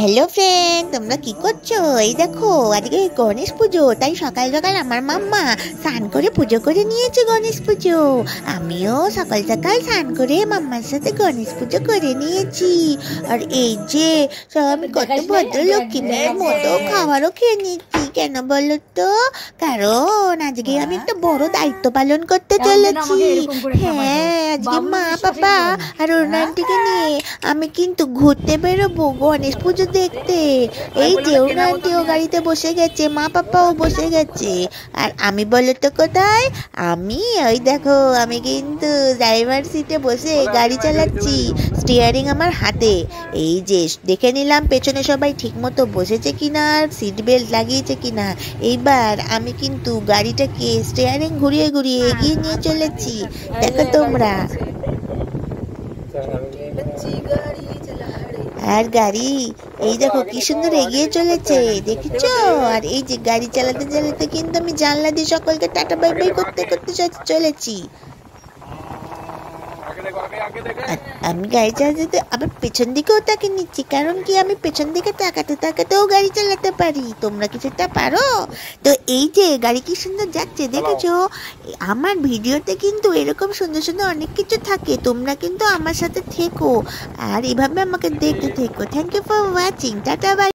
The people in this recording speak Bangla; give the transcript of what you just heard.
হ্যালো ফ্রেন্ড, তোমরা কি করছো? এই দেখো, আজকে গণেশ পুজো, তাই সকাল সকাল আমার মাম্মা স্নান করে পুজো করে নিয়েছে গণেশ পুজো। আমিও সকাল সকাল স্নান করে মাম্মার সাথে গণেশ পুজো করে নিয়েছি। আর এই যে আমি কত ভদ্র লক্ষ্মী মেয়ের মতো খাবারও খেয়ে নিচ্ছি। কেন বলো তো? কারণ আজকে আমি একটা বড় দায়িত্ব পালন করতে চলেছি। হ্যাঁ, আজকে মা বাবা আর অরুণ আন্টিকে নিয়ে আমি কিন্তু ঘুরতে বেরোবো গণেশ পুজো দেখতে। এই যে অরুণ আন্টিও গাড়িতে বসে গেছে, মা পাপাও বসে গেছে। আর আমি বলো তো কোথায়? আমি ওই দেখো, আমি কিন্তু ড্রাইভার সিটে বসে গাড়ি চালাচ্ছি, স্টিয়ারিং আমার হাতে। এই যে দেখে নিলাম পেছনে সবাই ঠিক মতো বসেছে কিনা, সিট বেল্ট লাগিয়েছে কিনা। এইবার আমি কিন্তু গাড়িটাকে স্টিয়ারিং ঘুরিয়ে ঘুরিয়ে এগিয়ে নিয়ে চলেছি। দেখো তোমরা। আর গাড়ি এই দেখো কি সুন্দর এগিয়ে চলেছে, দেখেছো? আর এই যে গাড়ি চালাতে চালাতে কিন্তু আমি জানলা দিয়ে সকলকে টাটা বাই বাই করতে করতে চলেছি। আমি গাড়ি চালাতে আবার পেছন দিকেও তাকে নিচ্ছি, কারণ কি আমি পেছন দিকে তাকাতে তাকাতেও গাড়ি চালাতে পারি। তোমরা কি সেটা পারো? তো এই যে গাড়ি কি সুন্দর যাচ্ছে, দেখেছো? আমার ভিডিওতে কিন্তু এরকম সুন্দর সুন্দর অনেক কিছু থাকে, তোমরা কিন্তু আমার সাথে থেকো আর এভাবে আমাকে দেখতে থেকো। Thank you for watching. Tata by.